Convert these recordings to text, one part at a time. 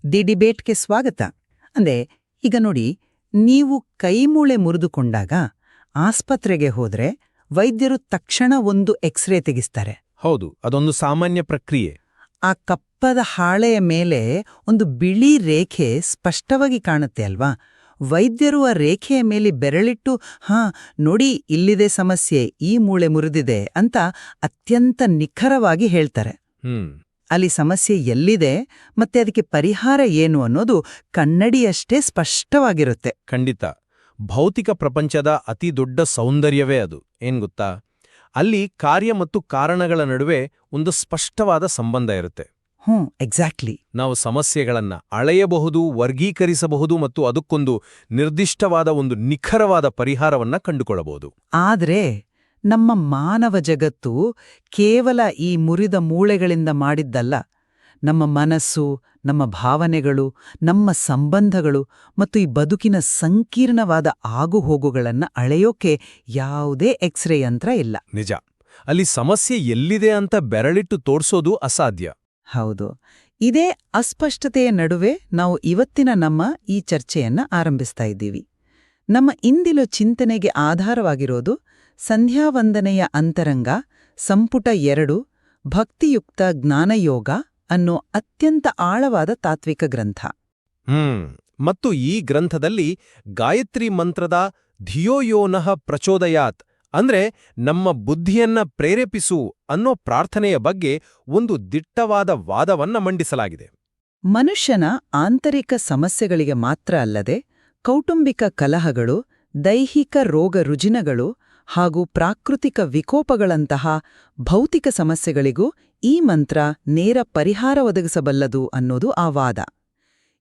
The ಡಿಬೇಟ್ಗೆ ಸ್ವಾಗತ. ಅಂದ್ರೆ ಈಗ ನೋಡಿ, ನೀವು ಕೈಮೂಳೆ ಮುರಿದುಕೊಂಡಾಗ ಆಸ್ಪತ್ರೆಗೆ ಹೋದ್ರೆ ವೈದ್ಯರು ತಕ್ಷಣ ಒಂದು ಎಕ್ಸ್ರೇ ತೆಗಿಸ್ತಾರೆ. ಹೌದು, ಅದೊಂದು ಸಾಮಾನ್ಯ ಪ್ರಕ್ರಿಯೆ. ಆ ಕಪ್ಪದ ಹಾಳೆಯ ಮೇಲೆ ಒಂದು ಬಿಳಿ ರೇಖೆ ಸ್ಪಷ್ಟವಾಗಿ ಕಾಣುತ್ತೆ ಅಲ್ವಾ? ವೈದ್ಯರು ಆ ರೇಖೆಯ ಮೇಲೆ ಬೆರಳಿಟ್ಟು ನೋಡಿ, ಇಲ್ಲಿದೆ ಸಮಸ್ಯೆ, ಈ ಮೂಳೆ ಮುರಿದಿದೆ ಅಂತ ಅತ್ಯಂತ ನಿಖರವಾಗಿ ಹೇಳ್ತಾರೆ. ಅಲ್ಲಿ ಸಮಸ್ಯೆ ಎಲ್ಲಿದೆ ಮತ್ತೆ ಅದಕ್ಕೆ ಪರಿಹಾರ ಏನು ಅನ್ನೋದು ಕನ್ನಡಿಯಷ್ಟೇ ಸ್ಪಷ್ಟವಾಗಿರುತ್ತೆ. ಖಂಡಿತ. ಭೌತಿಕ ಪ್ರಪಂಚದ ಅತಿ ದೊಡ್ಡ ಸೌಂದರ್ಯವೇ ಅದು. ಗೊತ್ತಾ, ಅಲ್ಲಿ ಕಾರ್ಯ ಮತ್ತು ಕಾರಣಗಳ ನಡುವೆ ಒಂದು ಸ್ಪಷ್ಟವಾದ ಸಂಬಂಧ ಇರುತ್ತೆ. ಎಕ್ಸಾಕ್ಟ್ಲಿ. ನಾವು ಸಮಸ್ಯೆಗಳನ್ನ ಅಳೆಯಬಹುದು, ವರ್ಗೀಕರಿಸಬಹುದು ಮತ್ತು ಅದಕ್ಕೊಂದು ನಿರ್ದಿಷ್ಟವಾದ ಒಂದು ನಿಖರವಾದ ಪರಿಹಾರವನ್ನ ಕಂಡುಕೊಳ್ಳಬಹುದು. ಆದ್ರೆ ನಮ್ಮ ಮಾನವ ಜಗತ್ತು ಕೇವಲ ಈ ಮುರಿದ ಮೂಳೆಗಳಿಂದ ಮಾಡಿದ್ದಲ್ಲ. ನಮ್ಮ ಮನಸ್ಸು, ನಮ್ಮ ಭಾವನೆಗಳು, ನಮ್ಮ ಸಂಬಂಧಗಳು ಮತ್ತು ಈ ಬದುಕಿನ ಸಂಕೀರ್ಣವಾದ ಆಗುಹೋಗುಗಳನ್ನ ಅಳೆಯೋಕೆ ಯಾವುದೇ ಎಕ್ಸ್ರೇ ಯಂತ್ರ ಇಲ್ಲ. ನಿಜ. ಅಲ್ಲಿ ಸಮಸ್ಯೆ ಎಲ್ಲಿದೆ ಅಂತ ಬೆರಳಿಟ್ಟು ತೋರ್ಸೋದು ಅಸಾಧ್ಯ. ಹೌದು. ಇದೇ ಅಸ್ಪಷ್ಟತೆಯ ನಡುವೆ ನಾವು ಇವತ್ತಿನ ನಮ್ಮ ಈ ಚರ್ಚೆಯನ್ನ ಆರಂಭಿಸ್ತಾ ಇದ್ದೀವಿ. ನಮ್ಮ ಇಂದಿನ ಚಿಂತನೆಗೆ ಆಧಾರವಾಗಿರೋದು ಸಂಧ್ಯಾವಂದನೆಯ ಅಂತರಂಗ, ಸಂಪುಟ 2, ಭಕ್ತಿಯುಕ್ತ ಜ್ಞಾನಯೋಗ ಅನ್ನೋ ಅತ್ಯಂತ ಆಳವಾದ ತಾತ್ವಿಕ ಗ್ರಂಥ. ಮತ್ತು ಈ ಗ್ರಂಥದಲ್ಲಿ ಗಾಯತ್ರಿ ಮಂತ್ರದ ಧಿಯೋ ಯೋ ನಃ ಪ್ರಚೋದಯಾತ್, ಅಂದ್ರೆ ನಮ್ಮ ಬುದ್ಧಿಯನ್ನ ಪ್ರೇರೇಪಿಸು ಅನ್ನೋ ಪ್ರಾರ್ಥನೆಯ ಬಗ್ಗೆ ಒಂದು ದಿಟ್ಟವಾದ ವಾದವನ್ನ ಮಂಡಿಸಲಾಗಿದೆ. ಮನುಷ್ಯನ ಆಂತರಿಕ ಸಮಸ್ಯೆಗಳಿಗೆ ಮಾತ್ರ ಅಲ್ಲದೆ ಕೌಟುಂಬಿಕ ಕಲಹಗಳು, ದೈಹಿಕ ರೋಗ ರುಜಿನಗಳು ಹಾಗೂ ಪ್ರಾಕೃತಿಕ ವಿಕೋಪಗಳಂತಹ ಭೌತಿಕ ಸಮಸ್ಯೆಗಳಿಗೂ ಈ ಮಂತ್ರ ನೇರ ಪರಿಹಾರ ಒದಗಿಸಬಲ್ಲದು ಅನ್ನೋದು ಆ ವಾದ.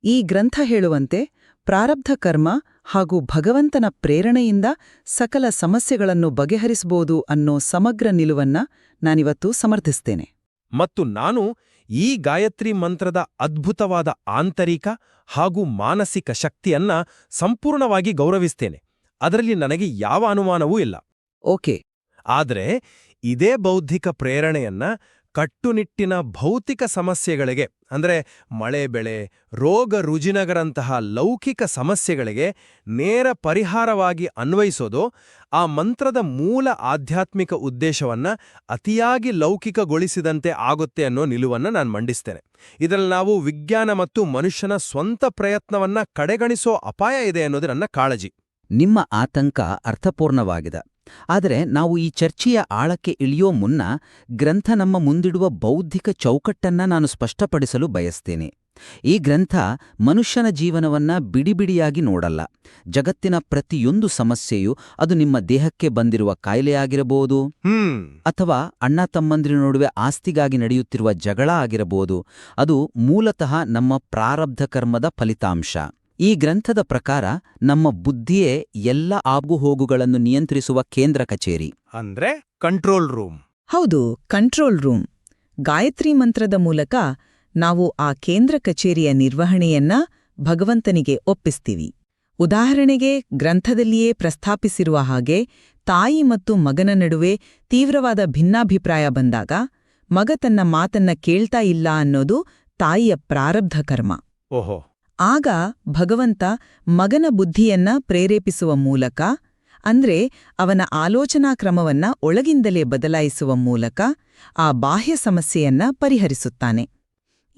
ಈ ಗ್ರಂಥ ಹೇಳುವಂತೆ ಪ್ರಾರಬ್ಧ ಕರ್ಮ ಹಾಗೂ ಭಗವಂತನ ಪ್ರೇರಣೆಯಿಂದ ಸಕಲ ಸಮಸ್ಯೆಗಳನ್ನು ಬಗೆಹರಿಸಬಹುದು ಅನ್ನೋ ಸಮಗ್ರ ನಿಲುವನ್ನ ನಾನಿವತ್ತು ಸಮರ್ಥಿಸ್ತೇನೆ. ಮತ್ತು ನಾನು ಈ ಗಾಯತ್ರಿ ಮಂತ್ರದ ಅದ್ಭುತವಾದ ಆಂತರಿಕ ಹಾಗೂ ಮಾನಸಿಕ ಶಕ್ತಿಯನ್ನ ಸಂಪೂರ್ಣವಾಗಿ ಗೌರವಿಸ್ತೇನೆ. ಅದರಲ್ಲಿ ನನಗೆ ಯಾವ ಅನುಮಾನವೂ ಇಲ್ಲ. ಓಕೆ. ಆದರೆ ಇದೇ ಬೌದ್ಧಿಕ ಪ್ರೇರಣೆಯನ್ನ ಕಟ್ಟುನಿಟ್ಟಿನ ಭೌತಿಕ ಸಮಸ್ಯೆಗಳಿಗೆ, ಅಂದ್ರೆ ಮಳೆ ಬೆಳೆ, ರೋಗ ರುಜಿನಗಳಂತಹ ಲೌಕಿಕ ಸಮಸ್ಯೆಗಳಿಗೆ ನೇರ ಪರಿಹಾರವಾಗಿ ಅನ್ವಯಿಸೋದು ಆ ಮಂತ್ರದ ಮೂಲ ಆಧ್ಯಾತ್ಮಿಕ ಉದ್ದೇಶವನ್ನ ಅತಿಯಾಗಿ ಲೌಕಿಕಗೊಳಿಸಿದಂತೆ ಆಗುತ್ತೆ ಅನ್ನೋ ನಿಲುವನ್ನ ನಾನು ಮಂಡಿಸ್ತೇನೆ. ಇದರಲ್ಲಿ ನಾವು ವಿಜ್ಞಾನ ಮತ್ತು ಮನುಷ್ಯನ ಸ್ವಂತ ಪ್ರಯತ್ನವನ್ನ ಕಡೆಗಣಿಸೋ ಅಪಾಯ ಇದೆ ಅನ್ನೋದು ನನ್ನ ಕಾಳಜಿ. ನಿಮ್ಮ ಆತಂಕ ಅರ್ಥಪೂರ್ಣವಾಗಿದೆ. ಆದರೆ ನಾವು ಈ ಚರ್ಚೆಯ ಆಳಕ್ಕೆ ಇಳಿಯೋ ಮುನ್ನ ಗ್ರಂಥ ನಮ್ಮ ಮುಂದಿಡುವ ಬೌದ್ಧಿಕ ಚೌಕಟ್ಟನ್ನ ನಾನು ಸ್ಪಷ್ಟಪಡಿಸಲು ಬಯಸ್ತೇನೆ. ಈ ಗ್ರಂಥ ಮನುಷ್ಯನ ಜೀವನವನ್ನ ಬಿಡಿಬಿಡಿಯಾಗಿ ನೋಡಲ್ಲ. ಜಗತ್ತಿನ ಪ್ರತಿಯೊಂದು ಸಮಸ್ಯೆಯೂ, ಅದು ನಿಮ್ಮ ದೇಹಕ್ಕೆ ಬಂದಿರುವ ಕಾಯಿಲೆಯಾಗಿರಬಹುದು, ಅಥವಾ ಅಣ್ಣ ತಮ್ಮಂದಿರ ನಡುವೆ ಆಸ್ತಿಗಾಗಿ ನಡೆಯುತ್ತಿರುವ ಜಗಳ ಆಗಿರಬಹುದು, ಅದು ಮೂಲತಃ ನಮ್ಮ ಪ್ರಾರಬ್ಧ ಕರ್ಮದ ಫಲಿತಾಂಶ. ಈ ಗ್ರಂಥದ ಪ್ರಕಾರ ನಮ್ಮ ಬುದ್ಧಿಯೇ ಎಲ್ಲ ಆಗುಹೋಗುಗಳನ್ನು ನಿಯಂತ್ರಿಸುವ ಕೇಂದ್ರ ಕಚೇರಿ, ಅಂದ್ರೆ ಕಂಟ್ರೋಲ್ ರೂಮ್. ಹೌದು, ಕಂಟ್ರೋಲ್ ರೂಮ್. ಗಾಯತ್ರಿ ಮಂತ್ರದ ಮೂಲಕ ನಾವು ಆ ಕೇಂದ್ರ ಕಚೇರಿಯ ನಿರ್ವಹಣೆಯನ್ನ ಭಗವಂತನಿಗೆ ಒಪ್ಪಿಸ್ತೀವಿ. ಉದಾಹರಣೆಗೆ, ಗ್ರಂಥದಲ್ಲಿಯೇ ಪ್ರಸ್ತಾಪಿಸಿರುವ ಹಾಗೆ ತಾಯಿ ಮತ್ತು ಮಗನ ನಡುವೆ ತೀವ್ರವಾದ ಭಿನ್ನಾಭಿಪ್ರಾಯ ಬಂದಾಗ ಮಗ ತನ್ನ ಮಾತನ್ನ ಕೇಳ್ತಾ ಇಲ್ಲ ಅನ್ನೋದು ತಾಯಿಯ ಪ್ರಾರಬ್ಧ ಕರ್ಮ. ಓಹೋ. ಆಗ ಭಗವಂತ ಮಗನ ಬುದ್ಧಿಯನ್ನ ಪ್ರೇರೇಪಿಸುವ ಮೂಲಕ, ಅಂದ್ರೆ ಅವನ ಆಲೋಚನಾ ಕ್ರಮವನ್ನ ಒಳಗಿಂದಲೇ ಬದಲಾಯಿಸುವ ಮೂಲಕ ಆ ಬಾಹ್ಯ ಸಮಸ್ಯೆಯನ್ನ ಪರಿಹರಿಸುತ್ತಾನೆ.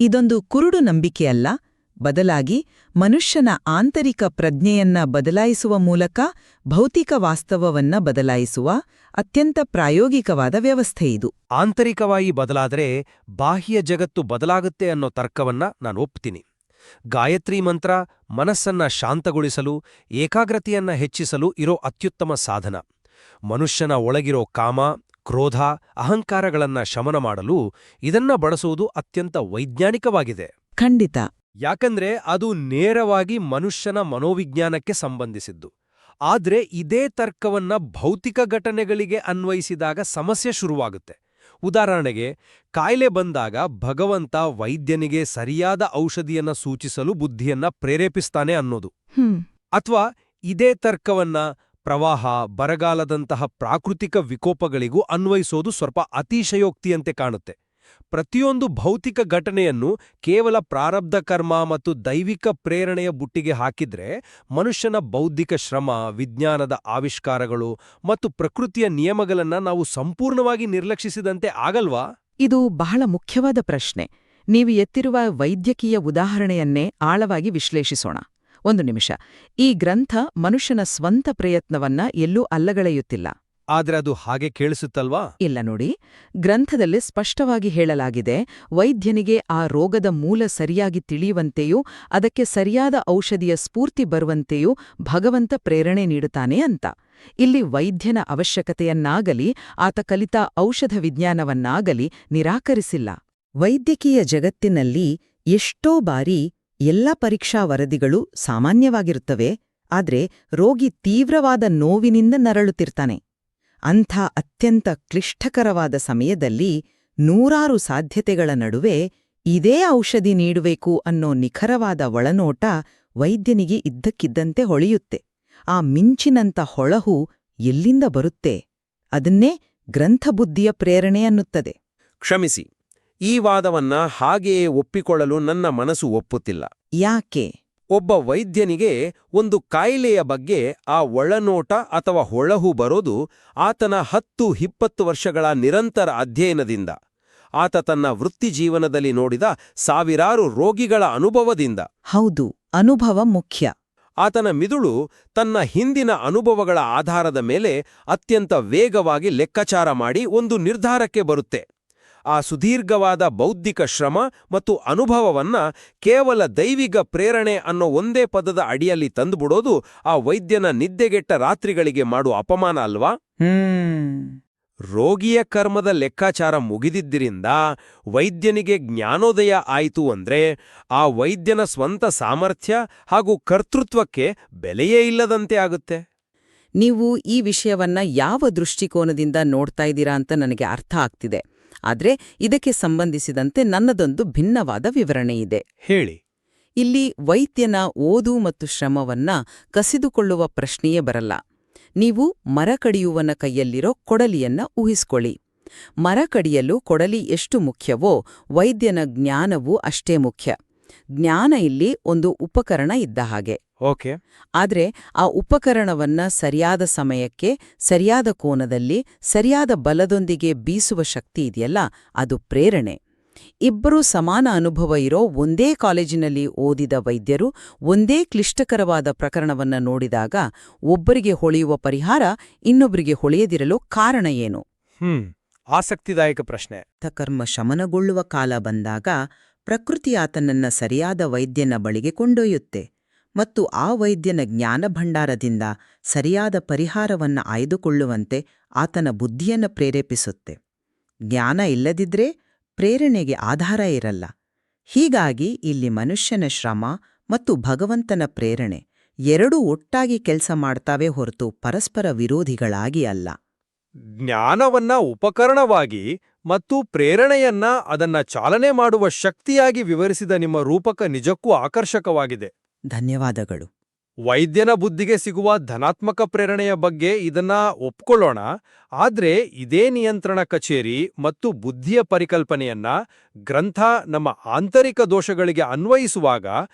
ಇದೊಂದು ಕುರುಡು ನಂಬಿಕೆಯಲ್ಲ, ಬದಲಾಗಿ ಮನುಷ್ಯನ ಆಂತರಿಕ ಪ್ರಜ್ಞೆಯನ್ನ ಬದಲಾಯಿಸುವ ಮೂಲಕ ಭೌತಿಕ ವಾಸ್ತವವನ್ನ ಬದಲಾಯಿಸುವ ಅತ್ಯಂತ ಪ್ರಾಯೋಗಿಕವಾದ ವ್ಯವಸ್ಥೆ ಇದು. ಆಂತರಿಕವಾಗಿ ಬದಲಾದರೆ ಬಾಹ್ಯ ಜಗತ್ತು ಬದಲಾಗುತ್ತೆ ಅನ್ನೋ ತರ್ಕವನ್ನ ನಾನು ಒಪ್ತೀನಿ. ಗಾಯತ್ರಿ ಮಂತ್ರ ಮನಸ್ಸನ್ನ ಶಾಂತಗೊಳಿಸಲು, ಏಕಾಗ್ರತೆಯನ್ನ ಹೆಚ್ಚಿಸಲು ಇರೋ ಅತ್ಯುತ್ತಮ ಸಾಧನ. ಮನುಷ್ಯನ ಒಳಗಿರೋ ಕಾಮ, ಕ್ರೋಧ, ಅಹಂಕಾರಗಳನ್ನ ಶಮನ ಮಾಡಲು ಇದನ್ನ ಬಳಸುವುದು ಅತ್ಯಂತ ವೈಜ್ಞಾನಿಕವಾಗಿದೆ. ಖಂಡಿತ. ಯಾಕಂದ್ರೆ ಅದು ನೇರವಾಗಿ ಮನುಷ್ಯನ ಮನೋವಿಜ್ಞಾನಕ್ಕೆ ಸಂಬಂಧಿಸಿದ್ದು. ಆದ್ರೆ ಇದೇ ತರ್ಕವನ್ನ ಭೌತಿಕ ಘಟನೆಗಳಿಗೆ ಅನ್ವಯಿಸಿದಾಗ ಸಮಸ್ಯೆ ಶುರುವಾಗುತ್ತೆ. ಉದಾಹರಣೆಗೆ, ಕಾಯಿಲೆ ಬಂದಾಗ ಭಗವಂತ ವೈದ್ಯನಿಗೆ ಸರಿಯಾದ ಔಷಧಿಯನ್ನ ಸೂಚಿಸಲು ಬುದ್ಧಿಯನ್ನ ಪ್ರೇರೇಪಿಸ್ತಾನೆ ಅನ್ನೋದು. ಅಥವಾ ಇದೇ ತರ್ಕವನ್ನ ಪ್ರವಾಹ, ಬರಗಾಲದಂತಹ ಪ್ರಾಕೃತಿಕ ವಿಕೋಪಗಳಿಗೂ ಅನ್ವಯಿಸೋದು ಸ್ವಲ್ಪ ಅತಿಶಯೋಕ್ತಿಯಂತೆ ಕಾಣುತ್ತೆ. ಪ್ರತಿಯೊಂದು ಭೌತಿಕ ಘಟನೆಯನ್ನು ಕೇವಲ ಪ್ರಾರಬ್ಧ ಕರ್ಮ ಮತ್ತು ದೈವಿಕ ಪ್ರೇರಣೆಯ ಬುಟ್ಟಿಗೆ ಹಾಕಿದ್ರೆ ಮನುಷ್ಯನ ಬೌದ್ಧಿಕ ಶ್ರಮ, ವಿಜ್ಞಾನದ ಆವಿಷ್ಕಾರಗಳು ಮತ್ತು ಪ್ರಕೃತಿಯ ನಿಯಮಗಳನ್ನ ನಾವು ಸಂಪೂರ್ಣವಾಗಿ ನಿರ್ಲಕ್ಷಿಸಿದಂತೆ ಆಗಲ್ವಾ? ಇದು ಬಹಳ ಮುಖ್ಯವಾದ ಪ್ರಶ್ನೆ. ನೀವು ಎತ್ತಿರುವ ವೈದ್ಯಕೀಯ ಉದಾಹರಣೆಯನ್ನೇ ಆಳವಾಗಿ ವಿಶ್ಲೇಷಿಸೋಣ. ಒಂದು ನಿಮಿಷ. ಈ ಗ್ರಂಥ ಮನುಷ್ಯನ ಸ್ವಂತ ಪ್ರಯತ್ನವನ್ನ ಎಲ್ಲೂ ಅಲ್ಲಗಳೆಯುತ್ತಿಲ್ಲ. ಆದ್ರೆ ಅದು ಹಾಗೆ ಕೇಳಿಸುತ್ತಲ್ವಾ? ಇಲ್ಲ ನೋಡಿ, ಗ್ರಂಥದಲ್ಲಿ ಸ್ಪಷ್ಟವಾಗಿ ಹೇಳಲಾಗಿದೆ, ವೈದ್ಯನಿಗೆ ಆ ರೋಗದ ಮೂಲ ಸರಿಯಾಗಿ ತಿಳಿಯುವಂತೆಯೂ ಅದಕ್ಕೆ ಸರಿಯಾದ ಔಷಧಿಯ ಸ್ಫೂರ್ತಿ ಬರುವಂತೆಯೂ ಭಗವಂತ ಪ್ರೇರಣೆ ನೀಡುತ್ತಾನೆ ಅಂತ. ಇಲ್ಲಿ ವೈದ್ಯನ ಅವಶ್ಯಕತೆಯನ್ನಾಗಲಿ ಆತ ಕಲಿತ ಔಷಧ ವಿಜ್ಞಾನವನ್ನಾಗಲಿ ನಿರಾಕರಿಸಿಲ್ಲ. ವೈದ್ಯಕೀಯ ಜಗತ್ತಿನಲ್ಲಿ ಎಷ್ಟೋ ಬಾರಿ ಎಲ್ಲ ಪರೀಕ್ಷಾ ವರದಿಗಳು ಸಾಮಾನ್ಯವಾಗಿರುತ್ತವೆ, ಆದ್ರೆ ರೋಗಿ ತೀವ್ರವಾದ ನೋವಿನಿಂದ ನರಳುತ್ತಿರ್ತಾನೆ. ಅಂಥ ಅತ್ಯಂತ ಕ್ಲಿಷ್ಟಕರವಾದ ಸಮಯದಲ್ಲಿ ನೂರಾರು ಸಾಧ್ಯತೆಗಳ ನಡುವೆ ಇದೇ ಔಷಧಿ ನೀಡಬೇಕು ಅನ್ನೋ ನಿಖರವಾದ ಒಳನೋಟ ವೈದ್ಯನಿಗೆ ಇದ್ದಕ್ಕಿದ್ದಂತೆ ಹೊಳೆಯುತ್ತೆ. ಆ ಮಿಂಚಿನಂಥ ಹೊಳಹು ಎಲ್ಲಿಂದ ಬರುತ್ತೆ? ಅದನ್ನೇ ಗ್ರಂಥಬುದ್ಧಿಯ ಪ್ರೇರಣೆ ಅನ್ನುತ್ತದೆ. ಕ್ಷಮಿಸಿ, ಈ ವಾದವನ್ನ ಹಾಗೆಯೇ ಒಪ್ಪಿಕೊಳ್ಳಲು ನನ್ನ ಮನಸ್ಸು ಒಪ್ಪುತ್ತಿಲ್ಲ. ಯಾಕೆ? ಒಬ್ಬ ವೈದ್ಯನಿಗೆ ಒಂದು ಕಾಯಿಲೆಯ ಬಗ್ಗೆ ಆ ಒಳನೋಟ ಅಥವಾ ಹೊಳಹು ಬರೋದು ಆತನ 10-20 ವರ್ಷಗಳ ನಿರಂತರ ಅಧ್ಯಯನದಿಂದ, ಆತ ತನ್ನ ವೃತ್ತಿಜೀವನದಲ್ಲಿ ನೋಡಿದ ಸಾವಿರಾರು ರೋಗಿಗಳ ಅನುಭವದಿಂದ. ಹೌದು, ಅನುಭವ ಮುಖ್ಯ. ಆತನ ಮಿದುಳು ತನ್ನ ಹಿಂದಿನ ಅನುಭವಗಳ ಆಧಾರದ ಮೇಲೆ ಅತ್ಯಂತ ವೇಗವಾಗಿ ಲೆಕ್ಕಾಚಾರ ಮಾಡಿ ಒಂದು ನಿರ್ಧಾರಕ್ಕೆ ಬರುತ್ತೆ. ಆ ಸುದೀರ್ಘವಾದ ಬೌದ್ಧಿಕ ಶ್ರಮ ಮತ್ತು ಅನುಭವವನ್ನ ಕೇವಲ ದೈವಿಕ ಪ್ರೇರಣೆ ಅನ್ನೋ ಒಂದೇ ಪದದ ಅಡಿಯಲ್ಲಿ ತಂದುಬಿಡೋದು ಆ ವೈದ್ಯನ ನಿದ್ದೆಗೆಟ್ಟ ರಾತ್ರಿಗಳಿಗೆ ಮಾಡುವ ಅಪಮಾನ ಅಲ್ವಾ? ರೋಗಿಯ ಕರ್ಮದ ಲೆಕ್ಕಾಚಾರ ಮುಗಿದಿದ್ದರಿಂದ ವೈದ್ಯನಿಗೆ ಜ್ಞಾನೋದಯ ಆಯಿತು ಅಂದ್ರೆ ಆ ವೈದ್ಯನ ಸ್ವಂತ ಸಾಮರ್ಥ್ಯ ಹಾಗೂ ಕರ್ತೃತ್ವಕ್ಕೆ ಬೆಲೆಯೇ ಇಲ್ಲದಂತೆ ಆಗುತ್ತೆ. ನೀವು ಈ ವಿಷಯವನ್ನ ಯಾವ ದೃಷ್ಟಿಕೋನದಿಂದ ನೋಡ್ತಾ ಇದ್ದೀರಾ ಅಂತ ನನಗೆ ಅರ್ಥ ಆಗ್ತಿದೆ. ಆದ್ರೆ ಇದಕ್ಕೆ ಸಂಬಂಧಿಸಿದಂತೆ ನನ್ನದೊಂದು ಭಿನ್ನವಾದ ವಿವರಣೆಯಿದೆ. ಹೇಳಿ. ಇಲ್ಲಿ ವೈದ್ಯನ ಓದು ಮತ್ತು ಶ್ರಮವನ್ನ ಕಸಿದುಕೊಳ್ಳುವ ಪ್ರಶ್ನೆಯೇ ಬರಲ್ಲ. ನೀವು ಮರ ಕಡಿಯುವನ ಕೈಯಲ್ಲಿರೋ ಕೊಡಲಿಯನ್ನ ಊಹಿಸ್ಕೊಳ್ಳಿ. ಮರ ಕಡಿಯಲು ಕೊಡಲಿ ಎಷ್ಟು ಮುಖ್ಯವೋ ವೈದ್ಯನ ಜ್ಞಾನವೂ ಅಷ್ಟೇ ಮುಖ್ಯ. ಜ್ಞಾನ ಇಲ್ಲಿ ಒಂದು ಉಪಕರಣ ಇದ್ದ ಹಾಗೆ. ಓಕೆ. ಆದ್ರೆ ಆ ಉಪಕರಣವನ್ನ ಸರಿಯಾದ ಸಮಯಕ್ಕೆ, ಸರಿಯಾದ ಕೋನದಲ್ಲಿ, ಸರಿಯಾದ ಬಲದೊಂದಿಗೆ ಬೀಸುವ ಶಕ್ತಿ ಇದೆಯಲ್ಲ, ಅದು ಪ್ರೇರಣೆ. ಇಬ್ಬರೂ ಸಮಾನ ಅನುಭವ ಇರೋ ಒಂದೇ ಕಾಲೇಜಿನಲ್ಲಿ ಓದಿದ ವೈದ್ಯರು ಒಂದೇ ಕ್ಲಿಷ್ಟಕರವಾದ ಪ್ರಕರಣವನ್ನ ನೋಡಿದಾಗ ಒಬ್ಬರಿಗೆ ಹೊಳೆಯುವ ಪರಿಹಾರ ಇನ್ನೊಬ್ಬರಿಗೆ ಹೊಳೆಯದಿರಲು ಕಾರಣ ಏನು? ಆಸಕ್ತಿದಾಯಕ ಪ್ರಶ್ನೆ. ಕರ್ಮ ಶಮನಗೊಳ್ಳುವ ಕಾಲ ಬಂದಾಗ ಪ್ರಕೃತಿ ಆತನನ್ನ ಸರಿಯಾದ ವೈದ್ಯನ ಬಳಿಗೆ ಕೊಂಡೊಯ್ಯುತ್ತೆ ಮತ್ತು ಆ ವೈದ್ಯನ ಜ್ಞಾನ ಭಂಡಾರದಿಂದ ಸರಿಯಾದ ಪರಿಹಾರವನ್ನ ಆಯ್ದುಕೊಳ್ಳುವಂತೆ ಆತನ ಬುದ್ಧಿಯನ್ನು ಪ್ರೇರೇಪಿಸುತ್ತೆ. ಜ್ಞಾನ ಇಲ್ಲದಿದ್ರೆ ಪ್ರೇರಣೆಗೆ ಆಧಾರ ಇರಲ್ಲ. ಹೀಗಾಗಿ ಇಲ್ಲಿ ಮನುಷ್ಯನ ಶ್ರಮ ಮತ್ತು ಭಗವಂತನ ಪ್ರೇರಣೆ ಎರಡೂ ಒಟ್ಟಾಗಿ ಕೆಲಸ ಮಾಡ್ತಾವೆ ಹೊರತು ಪರಸ್ಪರ ವಿರೋಧಿಗಳಾಗಿ ಅಲ್ಲ. ಜ್ಞಾನವನ್ನ ಉಪಕರಣವಾಗಿ ಮತ್ತು ಪ್ರೇರಣೆಯನ್ನ ಅದನ್ನ ಚಾಲನೆ ಮಾಡುವ ಶಕ್ತಿಯಾಗಿ ವಿವರಿಸಿದ ನಿಮ್ಮ ರೂಪಕ ನಿಜಕ್ಕೂ ಆಕರ್ಷಕವಾಗಿದೆ. ಧನ್ಯವಾದಗಳು. ವೈದ್ಯನ ಬುದ್ಧಿಗೆ ಸಿಗುವ ಧನಾತ್ಮಕ ಪ್ರೇರಣೆಯ ಬಗ್ಗೆ ಇದನ್ನ ಒಪ್ಕೊಳ್ಳೋಣ. ಆದ್ರೆ ಇದೇ ನಿಯಂತ್ರಣ ಕಚೇರಿ ಮತ್ತು ಬುದ್ಧಿಯ ಪರಿಕಲ್ಪನೆಯನ್ನ ಗ್ರಂಥ ನಮ್ಮ ಆಂತರಿಕ ದೋಷಗಳಿಗೆ ಅನ್ವಯಿಸುವಾಗ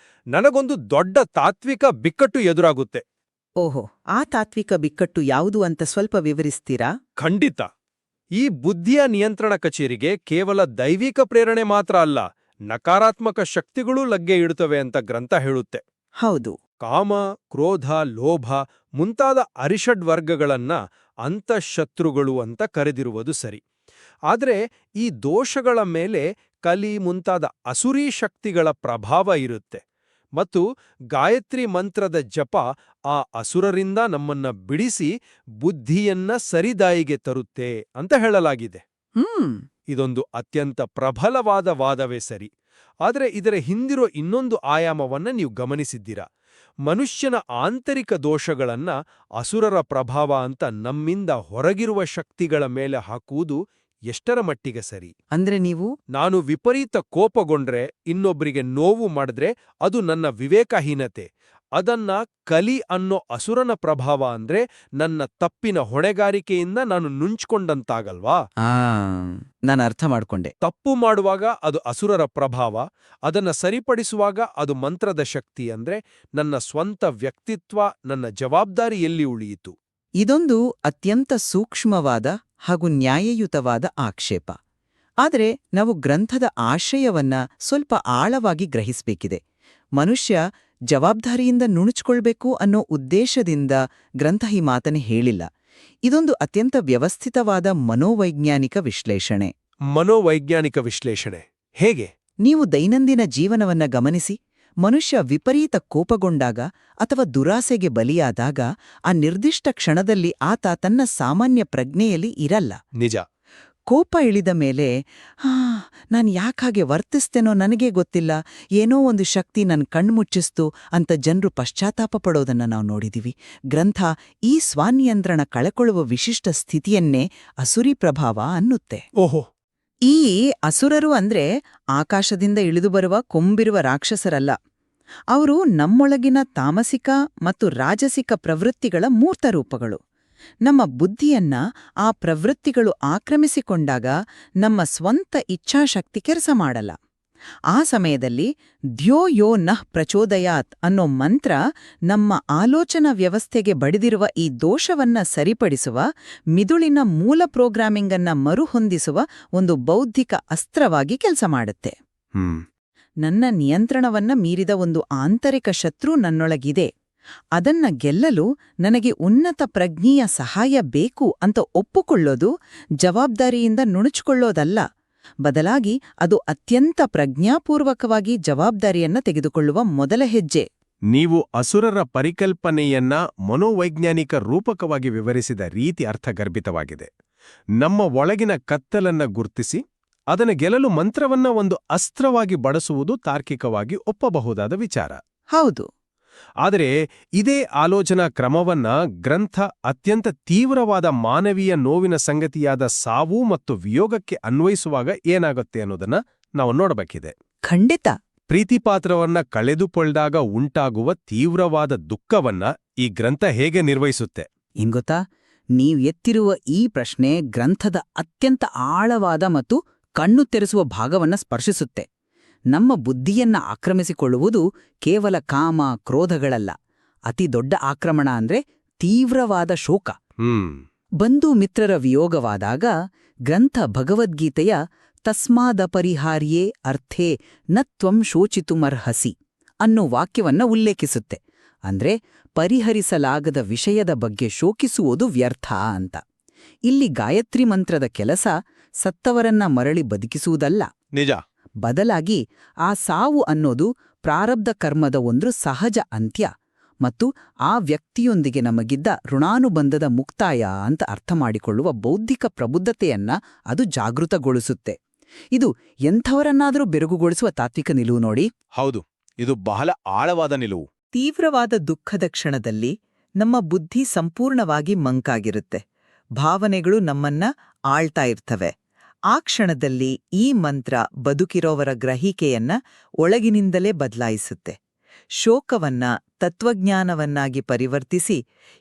ನನಗೊಂದು ದೊಡ್ಡ ತಾತ್ವಿಕ ಬಿಕ್ಕಟ್ಟು ಎದುರಾಗುತ್ತೆ. ಓಹೋ, ಆ ತಾತ್ವಿಕ ಬಿಕ್ಕಟ್ಟು ಯಾವುದು ಅಂತ ಸ್ವಲ್ಪ ವಿವರಿಸ್ತೀರಾ? ಖಂಡಿತ. ಈ ಬುದ್ಧಿಯ ನಿಯಂತ್ರಣ ಕಚೇರಿಗೆ ಕೇವಲ ದೈವಿಕ ಪ್ರೇರಣೆ ಮಾತ್ರ ಅಲ್ಲ, ನಕಾರಾತ್ಮಕ ಶಕ್ತಿಗಳೂ ಲಗ್ಗೆ ಇಡುತ್ತವೆ ಅಂತ ಗ್ರಂಥ ಹೇಳುತ್ತೆ. ಹೌದು. ಕಾಮ, ಕ್ರೋಧ, ಲೋಭ ಮುಂತಾದ ಅರಿಷಡ್ವರ್ಗಗಳನ್ನ ಅಂತಃಶತ್ರುಗಳು ಅಂತ ಕರೆದಿರುವುದು ಸರಿ. ಆದರೆ ಈ ದೋಷಗಳ ಮೇಲೆ ಕಲಿ ಮುಂತಾದ ಅಸುರೀ ಶಕ್ತಿಗಳ ಪ್ರಭಾವ ಇರುತ್ತೆ ಮತ್ತು ಗಾಯತ್ರಿ ಮಂತ್ರದ ಜಪ ಆ ಅಸುರರಿಂದ ನಮ್ಮನ್ನ ಬಿಡಿಸಿ ಬುದ್ಧಿಯನ್ನ ಸರಿದಾಯಿಗೆ ತರುತ್ತೆ ಅಂತ ಹೇಳಲಾಗಿದೆ. ಇದೊಂದು ಅತ್ಯಂತ ಪ್ರಬಲವಾದ ವಾದವೇ ಸರಿ. ಆದರೆ ಇದರ ಹಿಂದಿರೋ ಇನ್ನೊಂದು ಆಯಾಮವನ್ನ ನೀವು ಗಮನಿಸಿದ್ದೀರಾ? ಮನುಷ್ಯನ ಆಂತರಿಕ ದೋಷಗಳನ್ನ ಅಸುರರ ಪ್ರಭಾವ ಅಂತ ನಮ್ಮಿಂದ ಹೊರಗಿರುವ ಶಕ್ತಿಗಳ ಮೇಲೆ ಹಾಕುವುದು ಎಷ್ಟರ ಮಟ್ಟಿಗೆ ಸರಿ? ಅಂದ್ರೆ ನೀವು ನಾನು ವಿಪರೀತ ಕೋಪಗೊಂಡ್ರೆ, ಇನ್ನೊಬ್ಬರಿಗೆ ನೋವು ಮಾಡಿದ್ರೆ ಅದು ನನ್ನ ವಿವೇಕಹೀನತೆ. ಅದನ್ನ ಕಲಿ ಅನ್ನೋ ಅಸುರನ ಪ್ರಭಾವ ಅಂದ್ರೆ ನನ್ನ ತಪ್ಪಿನ ಹೊಣೆಗಾರಿಕೆಯಿಂದ ನಾನು ನುಂಚ್ಕೊಂಡಂತಾಗಲ್ವಾ? ನಾನು ಅರ್ಥ ಮಾಡ್ಕೊಂಡೆ. ತಪ್ಪು ಮಾಡುವಾಗ ಅದು ಅಸುರರ ಪ್ರಭಾವ, ಅದನ್ನ ಸರಿಪಡಿಸುವಾಗ ಅದು ಮಂತ್ರದ ಶಕ್ತಿ. ಅಂದ್ರೆ ನನ್ನ ಸ್ವಂತ ವ್ಯಕ್ತಿತ್ವ, ನನ್ನ ಜವಾಬ್ದಾರಿ ಎಲ್ಲಿ ಉಳಿಯಿತು? ಇದೊಂದು ಅತ್ಯಂತ ಸೂಕ್ಷ್ಮವಾದ ಹಾಗೂ ನ್ಯಾಯಯುತವಾದ ಆಕ್ಷೇಪ. ಆದರೆ ನಾವು ಗ್ರಂಥದ ಆಶಯವನ್ನ ಸ್ವಲ್ಪ ಆಳವಾಗಿ ಗ್ರಹಿಸಬೇಕಿದೆ. ಮನುಷ್ಯ ಜವಾಬ್ದಾರಿಯಿಂದ ನುಣುಚ್ಕೊಳ್ಬೇಕು ಅನ್ನೋ ಉದ್ದೇಶದಿಂದ ಗ್ರಂಥ ಈ ಮಾತನ್ನು ಹೇಳಿಲ್ಲ. ಇದೊಂದು ಅತ್ಯಂತ ವ್ಯವಸ್ಥಿತವಾದ ಮನೋವೈಜ್ಞಾನಿಕ ವಿಶ್ಲೇಷಣೆ. ಮನೋವೈಜ್ಞಾನಿಕ ವಿಶ್ಲೇಷಣೆ ಹೇಗೆ? ನೀವು ದೈನಂದಿನ ಜೀವನವನ್ನ ಗಮನಿಸಿ. ಮನುಷ್ಯ ವಿಪರೀತ ಕೋಪಗೊಂಡಾಗ ಅಥವಾ ದುರಾಸೆಗೆ ಬಲಿಯಾದಾಗ ಆ ನಿರ್ದಿಷ್ಟ ಕ್ಷಣದಲ್ಲಿ ಆತ ತನ್ನ ಸಾಮಾನ್ಯ ಪ್ರಜ್ಞೆಯಲ್ಲಿ ಇರಲ್ಲ. ನಿಜ. ಕೋಪ ಇಳಿದ ಮೇಲೆ ನಾನು ಯಾಕಾಗೆ ವರ್ತಿಸ್ತೇನೋ ನನಗೇ ಗೊತ್ತಿಲ್ಲ, ಏನೋ ಒಂದು ಶಕ್ತಿ ನನ್ನ ಕಣ್ಮುಚ್ಚಿಸ್ತು ಅಂತ ಜನರು ಪಶ್ಚಾತ್ತಾಪ ಪಡೋದನ್ನ ನಾವು ನೋಡಿದೀವಿ. ಗ್ರಂಥ ಈ ಸ್ವಾನಿಯಂತ್ರಣ ಕಳೆಕೊಳ್ಳುವ ವಿಶಿಷ್ಟ ಸ್ಥಿತಿಯನ್ನೇ ಅಸುರಿ ಪ್ರಭಾವ ಅನ್ನುತ್ತೆ. ಓಹೋ. ಈ ಅಸುರರು ಅಂದ್ರೆ ಆಕಾಶದಿಂದ ಇಳಿದು ಬರುವ ಕೊಂಬಿರುವ ರಾಕ್ಷಸರಲ್ಲ. ಅವರು ನಮ್ಮೊಳಗಿನ ತಾಮಸಿಕ ಮತ್ತು ರಾಜಸಿಕ ಪ್ರವೃತ್ತಿಗಳ ಮೂರ್ತ ರೂಪಗಳು. ನಮ್ಮ ಬುದ್ಧಿಯನ್ನ ಆ ಪ್ರವೃತ್ತಿಗಳು ಆಕ್ರಮಿಸಿಕೊಂಡಾಗ ನಮ್ಮ ಸ್ವಂತ ಇಚ್ಛಾಶಕ್ತಿ ಕೆಲಸ ಮಾಡಲ್ಲ. ಆ ಸಮಯದಲ್ಲಿ ದ್ಯೋ ಯೋ ನಃ ಪ್ರಚೋದಯಾತ್ ಅನ್ನೋ ಮಂತ್ರ ನಮ್ಮ ಆಲೋಚನಾ ವ್ಯವಸ್ಥೆಗೆ ಬಡಿದಿರುವ ಈ ದೋಷವನ್ನ ಸರಿಪಡಿಸುವ, ಮಿದುಳಿನ ಮೂಲ ಪ್ರೋಗ್ರಾಮಿಂಗನ್ನ ಮರುಹೊಂದಿಸುವ ಒಂದು ಬೌದ್ಧಿಕ ಅಸ್ತ್ರವಾಗಿ ಕೆಲಸ ಮಾಡುತ್ತೆ. ನನ್ನ ನಿಯಂತ್ರಣವನ್ನ ಮೀರಿದ ಒಂದು ಆಂತರಿಕ ಶತ್ರು ನನ್ನೊಳಗಿದೆ. ಅದನ್ನ ಗೆಲ್ಲಲು ನನಗೆ ಉನ್ನತ ಪ್ರಜ್ಞೆಯ ಸಹಾಯ ಬೇಕು ಅಂತ ಒಪ್ಪುಕೊಳ್ಳೋದು ಜವಾಬ್ದಾರಿಯಿಂದ ನುಣುಚಿಕೊಳ್ಳೋದಲ್ಲ. ಬದಲಾಗಿ ಅದು ಅತ್ಯಂತ ಪ್ರಜ್ಞಾಪೂರ್ವಕವಾಗಿ ಜವಾಬ್ದಾರಿಯನ್ನ ತೆಗೆದುಕೊಳ್ಳುವ ಮೊದಲ ಹೆಜ್ಜೆ. ನೀವು ಅಸುರರ ಪರಿಕಲ್ಪನೆಯನ್ನ ಮನೋವೈಜ್ಞಾನಿಕ ರೂಪಕವಾಗಿ ವಿವರಿಸಿದ ರೀತಿ ಅರ್ಥಗರ್ಭಿತವಾಗಿದೆ. ನಮ್ಮ ಒಳಗಿನ ಕತ್ತಲನ್ನ ಗುರ್ತಿಸಿ ಅದನ್ನು ಗೆಲ್ಲಲು ಮಂತ್ರವನ್ನ ಒಂದು ಅಸ್ತ್ರವಾಗಿ ಬಳಸುವುದು ತಾರ್ಕಿಕವಾಗಿ ಒಪ್ಪಬಹುದಾದ ವಿಚಾರ. ಹೌದು. ಆದರೆ ಇದೇ ಆಲೋಚನಾ ಕ್ರಮವನ್ನ ಗ್ರಂಥ ಅತ್ಯಂತ ತೀವ್ರವಾದ ಮಾನವೀಯ ನೋವಿನ ಸಂಗತಿಯಾದ ಸಾವು ಮತ್ತು ವಿಯೋಗಕ್ಕೆ ಅನ್ವಯಿಸುವಾಗ ಏನಾಗುತ್ತೆ ಅನ್ನೋದನ್ನ ನಾವು ನೋಡಬೇಕಿದೆ. ಖಂಡಿತ. ಪ್ರೀತಿಪಾತ್ರವನ್ನ ಕಳೆದುಕೊಳ್ಳಾಗ ಉಂಟಾಗುವ ತೀವ್ರವಾದ ದುಃಖವನ್ನ ಈ ಗ್ರಂಥ ಹೇಗೆ ನಿರ್ವಹಿಸುತ್ತೆ? ಗೊತ್ತಾ, ನೀವು ಎತ್ತಿರುವ ಈ ಪ್ರಶ್ನೆ ಗ್ರಂಥದ ಅತ್ಯಂತ ಆಳವಾದ ಮತ್ತು ಕಣ್ಣು ತೆರೆಸುವ ಭಾಗವನ್ನ ಸ್ಪರ್ಶಿಸುತ್ತೆ. ನಮ್ಮ ಬುದ್ಧಿಯನ್ನ ಆಕ್ರಮಿಸಿಕೊಳ್ಳುವುದು ಕೇವಲ ಕಾಮ, ಕ್ರೋಧಗಳಲ್ಲ. ಅತಿ ದೊಡ್ಡ ಆಕ್ರಮಣ ಅಂದ್ರೆ ತೀವ್ರವಾದ ಶೋಕ. ಬಂಧು ಮಿತ್ರರ ವಿಯೋಗವಾದಾಗ ಗ್ರಂಥ ಭಗವದ್ಗೀತೆಯ ತಸ್ಮಾದಪರಿಹಾರ್ಯೇ ಅರ್ಥೇ ನ ತ್ವಂ ಶೋಚಿತುಮರ್ಹಸಿ ಅನ್ನೋ ವಾಕ್ಯವನ್ನ ಉಲ್ಲೇಖಿಸುತ್ತೆ. ಅಂದ್ರೆ ಪರಿಹರಿಸಲಾಗದ ವಿಷಯದ ಬಗ್ಗೆ ಶೋಕಿಸುವುದು ವ್ಯರ್ಥ ಅಂತ. ಇಲ್ಲಿ ಗಾಯತ್ರಿ ಮಂತ್ರದ ಕೆಲಸ ಸತ್ತವರನ್ನ ಮರಳಿ ಬದುಕಿಸುವುದಲ್ಲ. ನಿಜ. ಬದಲಾಗಿ ಆ ಸಾವು ಅನ್ನೋದು ಪ್ರಾರಬ್ಧ ಕರ್ಮದ ಒಂದು ಸಹಜ ಅಂತ್ಯ ಮತ್ತು ಆ ವ್ಯಕ್ತಿಯೊಂದಿಗೆ ನಮಗಿದ್ದ ಋಣಾನುಬಂಧದ ಮುಕ್ತಾಯ ಅಂತ ಅರ್ಥ ಮಾಡಿಕೊಳ್ಳುವ ಬೌದ್ಧಿಕ ಪ್ರಬುದ್ಧತೆಯನ್ನ ಅದು ಜಾಗೃತಗೊಳಿಸುತ್ತೆ. ಇದು ಎಂಥವರನ್ನಾದರೂ ಬೆರಗುಗೊಳಿಸುವ ತಾತ್ವಿಕ ನಿಲುವು ನೋಡಿ. ಹೌದು, ಇದು ಬಹಳ ಆಳವಾದ ನಿಲುವು. ತೀವ್ರವಾದ ದುಃಖದ ಕ್ಷಣದಲ್ಲಿ ನಮ್ಮ ಬುದ್ಧಿ ಸಂಪೂರ್ಣವಾಗಿ ಮಂಕಾಗಿರುತ್ತೆ. ಭಾವನೆಗಳು ನಮ್ಮನ್ನ ಆಳ್ತಾ ಇರ್ತವೆ. ಆ ಕ್ಷಣದಲ್ಲಿ ಈ ಮಂತ್ರ ಬದುಕಿರೋವರ ಗ್ರಹಿಕೆಯನ್ನ ಒಳಗಿನಿಂದಲೇ ಬದಲಾಯಿಸುತ್ತೆ. ಶೋಕವನ್ನ ತತ್ವಜ್ಞಾನವನ್ನಾಗಿ ಪರಿವರ್ತಿಸಿ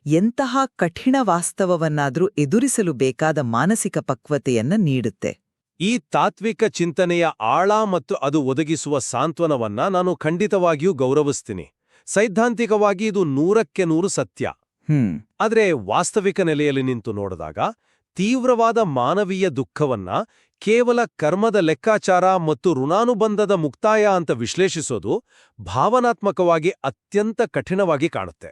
ಎಂತಹ ಕಠಿಣ ವಾಸ್ತವವನ್ನಾದರೂ ಎದುರಿಸಲು ಬೇಕಾದ ಮಾನಸಿಕ ಪಕ್ವತೆಯನ್ನ ನೀಡುತ್ತೆ. ಈ ತಾತ್ವಿಕ ಚಿಂತನೆಯ ಆಳ ಮತ್ತು ಅದು ಒದಗಿಸುವ ಸಾಂತ್ವನವನ್ನ ನಾನು ಖಂಡಿತವಾಗಿಯೂ ಗೌರವಿಸ್ತೀನಿ. ಸೈದ್ಧಾಂತಿಕವಾಗಿ ಇದು 100% ಸತ್ಯ. ಆದರೆ ವಾಸ್ತವಿಕ ನೆಲೆಯಲ್ಲಿ ನಿಂತು ನೋಡಿದಾಗ ತೀವ್ರವಾದ ಮಾನವೀಯ ದುಃಖವನ್ನ ಕೇವಲ ಕರ್ಮದ ಲೆಕ್ಕಾಚಾರ ಮತ್ತು ಋಣಾನುಬಂಧದ ಮುಕ್ತಾಯ ಅಂತ ವಿಶ್ಲೇಷಿಸೋದು ಭಾವನಾತ್ಮಕವಾಗಿ ಅತ್ಯಂತ ಕಠಿಣವಾಗಿ ಕಾಣುತ್ತೆ.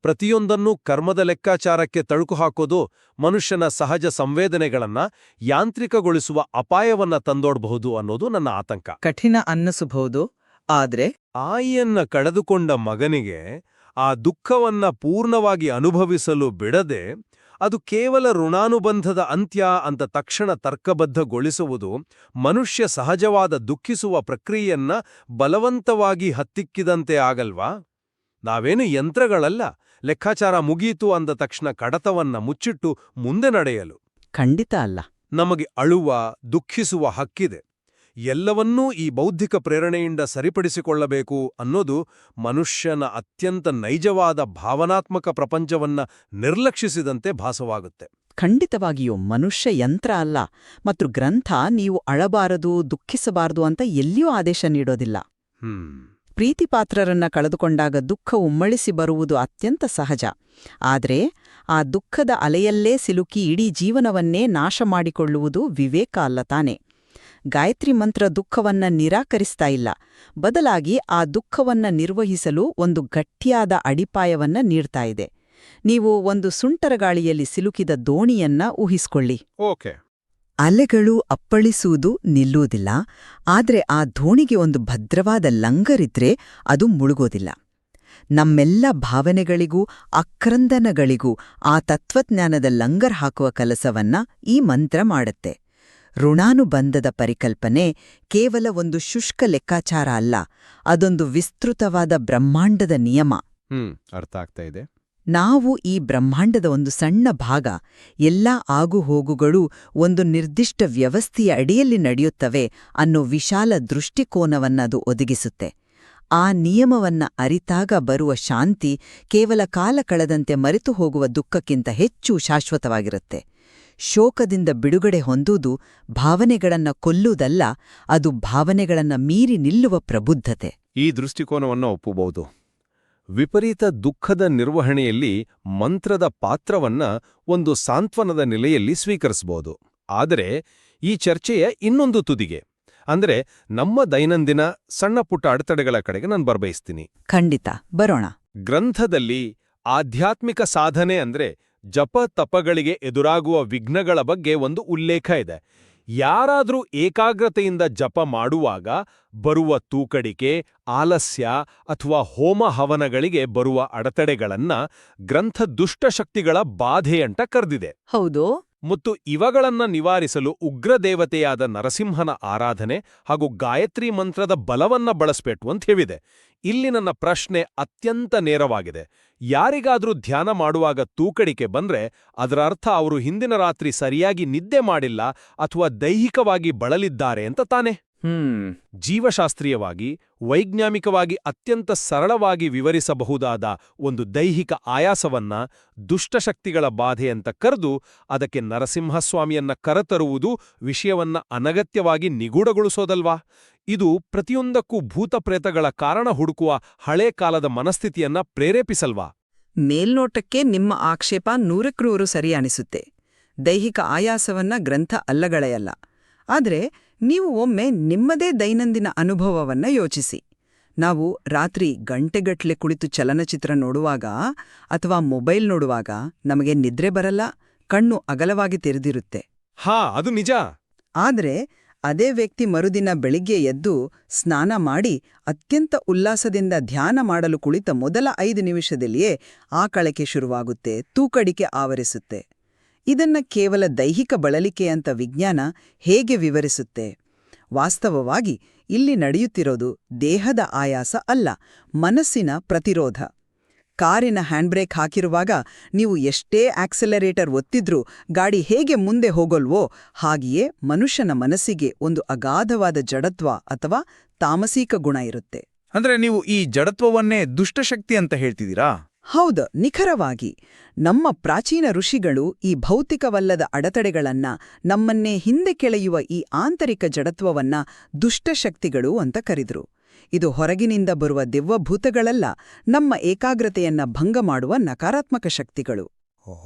ಪ್ರತಿಯೊಂದನ್ನೂ ಕರ್ಮದ ಲೆಕ್ಕಾಚಾರಕ್ಕೆ ತಳುಕು ಹಾಕೋದು ಮನುಷ್ಯನ ಸಹಜ ಸಂವೇದನೆಗಳನ್ನ ಯಾಂತ್ರಿಕಗೊಳಿಸುವ ಅಪಾಯವನ್ನ ತಂದೊಡ್ಬಹುದು ಅನ್ನೋದು ನನ್ನ ಆತಂಕ. ಕಠಿಣ ಅನ್ನಿಸಬಹುದು. ಆದ್ರೆ ಆಯಿಯನ್ನ ಕಳೆದುಕೊಂಡ ಮಗನಿಗೆ ಆ ದುಃಖವನ್ನ ಪೂರ್ಣವಾಗಿ ಅನುಭವಿಸಲು ಬಿಡದೆ ಅದು ಕೇವಲ ಋಣಾನುಬಂಧದ ಅಂತ್ಯ ಅಂತ ತಕ್ಷಣ ತರ್ಕಬದ್ಧಗೊಳಿಸುವುದು ಮನುಷ್ಯ ಸಹಜವಾದ ದುಃಖಿಸುವ ಪ್ರಕ್ರಿಯೆಯನ್ನ ಬಲವಂತವಾಗಿ ಹತ್ತಿಕ್ಕಿದಂತೆ ಆಗಲ್ವಾ? ನಾವೇನು ಯಂತ್ರಗಳಲ್ಲ, ಲೆಕ್ಕಾಚಾರ ಮುಗೀತು ಅಂದ ತಕ್ಷಣ ಕಡತವನ್ನ ಮುಚ್ಚಿಟ್ಟು ಮುಂದೆ ನಡೆಯಲು. ಖಂಡಿತ ಅಲ್ಲ. ನಮಗೆ ಅಳುವ, ದುಃಖಿಸುವ ಹಕ್ಕಿದೆ. ಎಲ್ಲವನ್ನೂ ಈ ಬೌದ್ಧಿಕ ಪ್ರೇರಣೆಯಿಂದ ಸರಿಪಡಿಸಿಕೊಳ್ಳಬೇಕು ಅನ್ನೋದು ಮನುಷ್ಯನ ಅತ್ಯಂತ ನೈಜವಾದ ಭಾವನಾತ್ಮಕ ಪ್ರಪಂಚವನ್ನ ನಿರ್ಲಕ್ಷಿಸಿದಂತೆ ಭಾಸವಾಗುತ್ತೆ. ಖಂಡಿತವಾಗಿಯೂ ಮನುಷ್ಯ ಯಂತ್ರ ಅಲ್ಲ, ಮತ್ತು ಗ್ರಂಥ ನೀವು ಅಳಬಾರದು, ದುಃಖಿಸಬಾರದು ಅಂತ ಎಲ್ಲಿಯೂ ಆದೇಶ ನೀಡೋದಿಲ್ಲ. ಪ್ರೀತಿಪಾತ್ರರನ್ನ ಕಳೆದುಕೊಂಡಾಗ ದುಃಖ ಉಮ್ಮಳಿಸಿ ಬರುವುದು ಅತ್ಯಂತ ಸಹಜ. ಆದರೆ ಆ ದುಃಖದ ಅಲೆಯಲ್ಲೇ ಸಿಲುಕಿ ಇಡೀ ಜೀವನವನ್ನೇ ನಾಶ ಮಾಡಿಕೊಳ್ಳುವುದು ವಿವೇಕ ಅಲ್ಲ ತಾನೆ. ಗಾಯತ್ರಿ ಮಂತ್ರ ದುಃಖವನ್ನ ನಿರಾಕರಿಸ್ತಾ ಇಲ್ಲ, ಬದಲಾಗಿ ಆ ದುಃಖವನ್ನ ನಿರ್ವಹಿಸಲು ಒಂದು ಗಟ್ಟಿಯಾದ ಅಡಿಪಾಯವನ್ನ ನೀಡ್ತಾ ಇದೆ. ನೀವು ಒಂದು ಸುಂಟರಗಾಳಿಯಲ್ಲಿ ಸಿಲುಕಿದ ದೋಣಿಯನ್ನ ಊಹಿಸ್ಕೊಳ್ಳಿ. ಓಕೆ. ಅಲೆಗಳು ಅಪ್ಪಳಿಸುವುದು ನಿಲ್ಲುವುದಿಲ್ಲ, ಆದ್ರೆ ಆ ದೋಣಿಗೆ ಒಂದು ಭದ್ರವಾದ ಲಂಗರಿದ್ರೆ ಅದು ಮುಳುಗೋದಿಲ್ಲ. ನಮ್ಮೆಲ್ಲ ಭಾವನೆಗಳಿಗೂ ಆಕ್ರಂದನಗಳಿಗೂ ಆ ತತ್ವಜ್ಞಾನದ ಲಂಗರ್ ಹಾಕುವ ಕೆಲಸವನ್ನ ಈ ಮಂತ್ರ ಮಾಡುತ್ತೆ. ಋಣಾನುಬಂಧದ ಪರಿಕಲ್ಪನೆ ಕೇವಲ ಒಂದು ಶುಷ್ಕ ಲೆಕ್ಕಾಚಾರ ಅಲ್ಲ, ಅದೊಂದು ವಿಸ್ತೃತವಾದ ಬ್ರಹ್ಮಾಂಡದ ನಿಯಮ. ಅರ್ಥ ಆಗ್ತಾ ಇದೆ. ನಾವು ಈ ಬ್ರಹ್ಮಾಂಡದ ಒಂದು ಸಣ್ಣ ಭಾಗ. ಎಲ್ಲಾ ಆಗುಹೋಗುಗಳು ಒಂದು ನಿರ್ದಿಷ್ಟ ವ್ಯವಸ್ಥೆಯ ಅಡಿಯಲ್ಲಿ ನಡೆಯುತ್ತವೆ ಅನ್ನೋ ವಿಶಾಲ ದೃಷ್ಟಿಕೋನವನ್ನದು ಒದಗಿಸುತ್ತೆ. ಆ ನಿಯಮವನ್ನ ಅರಿತಾಗ ಬರುವ ಶಾಂತಿ ಕೇವಲ ಕಾಲ ಕಳೆದಂತೆ ಮರೆತು ಹೋಗುವ ದುಃಖಕ್ಕಿಂತ ಹೆಚ್ಚು ಶಾಶ್ವತವಾಗಿರುತ್ತೆ. ಶೋಕದಿಂದ ಬಿಡುಗಡೆ ಹೊಂದುವುದು ಭಾವನೆಗಳನ್ನ ಕೊಲ್ಲುವುದಲ್ಲ, ಅದು ಭಾವನೆಗಳನ್ನ ಮೀರಿ ನಿಲ್ಲುವ ಪ್ರಬುದ್ಧತೆ. ಈ ದೃಷ್ಟಿಕೋನವನ್ನು ಒಪ್ಪಬಹುದು. ವಿಪರೀತ ದುಃಖದ ನಿರ್ವಹಣೆಯಲ್ಲಿ ಮಂತ್ರದ ಪಾತ್ರವನ್ನ ಒಂದು ಸಾಂತ್ವನದ ನೆಲೆಯಲ್ಲಿ ಸ್ವೀಕರಿಸಬಹುದು. ಆದರೆ ಈ ಚರ್ಚೆಯ ಇನ್ನೊಂದು ತುದಿಗೆ, ಅಂದ್ರೆ ನಮ್ಮ ದೈನಂದಿನ ಸಣ್ಣಪುಟ್ಟ ಅಡೆತಡೆಗಳ ಕಡೆಗೆ ನಾನು ಬರಬಯಸ್ತೀನಿ. ಖಂಡಿತ ಬರೋಣ. ಗ್ರಂಥದಲ್ಲಿ ಆಧ್ಯಾತ್ಮಿಕ ಸಾಧನೆ ಅಂದ್ರೆ ಜಪ ತಪಗಳಿಗೆ ಎದುರಾಗುವ ವಿಘ್ನಗಳ ಬಗ್ಗೆ ಒಂದು ಉಲ್ಲೇಖ ಇದೆ. ಯಾರಾದ್ರೂ ಏಕಾಗ್ರತೆಯಿಂದ ಜಪ ಮಾಡುವಾಗ ಬರುವ ತೂಕಡಿಕೆ, ಆಲಸ್ಯ ಅಥವಾ ಹೋಮ ಹವನಗಳಿಗೆ ಬರುವ ಅಡೆತಡೆಗಳನ್ನ ಗ್ರಂಥ ದುಷ್ಟಶಕ್ತಿಗಳ ಬಾಧೆಯಂಟ ಕರೆದಿದೆ. ಹೌದು. ಮತ್ತು ಇವುಗಳನ್ನ ನಿವಾರಿಸಲು ಉಗ್ರ ದೇವತೆಯಾದ ನರಸಿಂಹನ ಆರಾಧನೆ ಹಾಗೂ ಗಾಯತ್ರಿ ಮಂತ್ರದ ಬಲವನ್ನ ಬಳಸಬೇಕು ಅಂತ ಹೇಳಿದೆ. ಇಲ್ಲಿ ನನ್ನ ಪ್ರಶ್ನೆ ಅತ್ಯಂತ ನೇರವಾಗಿದೆ. ಯಾರಿಗಾದ್ರೂ ಧ್ಯಾನ ಮಾಡುವಾಗ ತೂಕಡಿಕೆ ಬಂದ್ರೆ ಅದರ ಅರ್ಥ ಅವರು ಹಿಂದಿನ ರಾತ್ರಿ ಸರಿಯಾಗಿ ನಿದ್ದೆ ಮಾಡಿಲ್ಲ ಅಥವಾ ದೈಹಿಕವಾಗಿ ಬಳಲಿದ್ದಾರೆ ಅಂತ ತಾನೆ. ಜೀವಶಾಸ್ತ್ರೀಯವಾಗಿ, ವೈಜ್ಞಾನಿಕವಾಗಿ ಅತ್ಯಂತ ಸರಳವಾಗಿ ವಿವರಿಸಬಹುದಾದ ಒಂದು ದೈಹಿಕ ಆಯಾಸವನ್ನ ದುಷ್ಟಶಕ್ತಿಗಳ ಬಾಧೆಯಂತ ಕರೆದು ಅದಕ್ಕೆ ನರಸಿಂಹಸ್ವಾಮಿಯನ್ನ ಕರೆತರುವುದು ವಿಷಯವನ್ನ ಅನಗತ್ಯವಾಗಿ ನಿಗೂಢಗೊಳಿಸೋದಲ್ವಾ? ಇದು ಪ್ರತಿಯೊಂದಕ್ಕೂ ಭೂತಪ್ರೇತಗಳ ಕಾರಣ ಹುಡುಕುವ ಹಳೇ ಕಾಲದ ಮನಸ್ಥಿತಿಯನ್ನ ಪ್ರೇರೇಪಿಸಲ್ವಾ? ಮೇಲ್ನೋಟಕ್ಕೆ ನಿಮ್ಮ ಆಕ್ಷೇಪ 100% ಸರಿ ಅನಿಸುತ್ತೆ. ದೈಹಿಕ ಆಯಾಸವನ್ನ ಗ್ರಂಥ ಅಲ್ಲಗಳೆಯಲ್ಲ. ಆದ್ರೆ ನೀವು ಒಮ್ಮೆ ನಿಮ್ಮದೇ ದೈನಂದಿನ ಅನುಭವವನ್ನ ಯೋಚಿಸಿ. ನಾವು ರಾತ್ರಿ ಗಂಟೆಗಟ್ಲೆ ಕುಳಿತು ಚಲನಚಿತ್ರ ನೋಡುವಾಗ ಅಥವಾ ಮೊಬೈಲ್ ನೋಡುವಾಗ ನಮಗೆ ನಿದ್ರೆ ಬರಲ್ಲ, ಕಣ್ಣು ಅಗಲವಾಗಿ ತೆರೆದಿರುತ್ತೆ. ಅದು ನಿಜ. ಆದ್ರೆ ಅದೇ ವ್ಯಕ್ತಿ ಮರುದಿನ ಬೆಳಿಗ್ಗೆ ಎದ್ದು ಸ್ನಾನ ಮಾಡಿ ಅತ್ಯಂತ ಉಲ್ಲಾಸದಿಂದ ಧ್ಯಾನ ಮಾಡಲು ಕುಳಿತ ಮೊದಲ 5 ನಿಮಿಷದಲ್ಲಿಯೇ ಆಕಳಕೆ ಶುರುವಾಗುತ್ತೆ, ತೂಕಡಿಕೆ ಆವರಿಸುತ್ತೆ. ಇದನ್ನ ಕೇವಲ ದೈಹಿಕ ಬಳಲಿಕೆ ಅಂತ ವಿಜ್ಞಾನ ಹೇಗೆ ವಿವರಿಸುತ್ತೆ? ವಾಸ್ತವವಾಗಿ ಇಲ್ಲಿ ನಡೆಯುತ್ತಿರೋದು ದೇಹದ ಆಯಾಸ ಅಲ್ಲ, ಮನಸ್ಸಿನ ಪ್ರತಿರೋಧ. ಕಾರಿನ ಹ್ಯಾಂಡ್ಬ್ರೇಕ್ ಹಾಕಿರುವಾಗ ನೀವು ಎಷ್ಟೇ ಆಕ್ಸೆಲರೇಟರ್ ಒತ್ತಿದ್ರೂ ಗಾಡಿ ಹೇಗೆ ಮುಂದೆ ಹೋಗೋಲ್ವೋ, ಹಾಗೆಯೇ ಮನುಷ್ಯನ ಮನಸ್ಸಿಗೆ ಒಂದು ಅಗಾಧವಾದ ಜಡತ್ವ ಅಥವಾ ತಾಮಸಿಕ ಗುಣ ಇರುತ್ತೆ. ಅಂದ್ರೆ ನೀವು ಈ ಜಡತ್ವವನ್ನೇ ದುಷ್ಟಶಕ್ತಿ ಅಂತ ಹೇಳ್ತಿದ್ದೀರಾ? ಹೌದು, ನಿಖರವಾಗಿ. ನಮ್ಮ ಪ್ರಾಚೀನ ಋಷಿಗಳು ಈ ಭೌತಿಕವಲ್ಲದ ಅಡೆತಡೆಗಳನ್ನ, ನಮ್ಮನ್ನೇ ಹಿಂದೆ ಕೆಳೆಯುವ ಈ ಆಂತರಿಕ ಜಡತ್ವವನ್ನ ದುಷ್ಟಶಕ್ತಿಗಳು ಅಂತ ಕರೆದ್ರು. ಇದು ಹೊರಗಿನಿಂದ ಬರುವ ದೆವ್ವಭೂತಗಳಲ್ಲ, ನಮ್ಮ ಏಕಾಗ್ರತೆಯನ್ನ ಭಂಗ ಮಾಡುವ ನಕಾರಾತ್ಮಕ ಶಕ್ತಿಗಳು.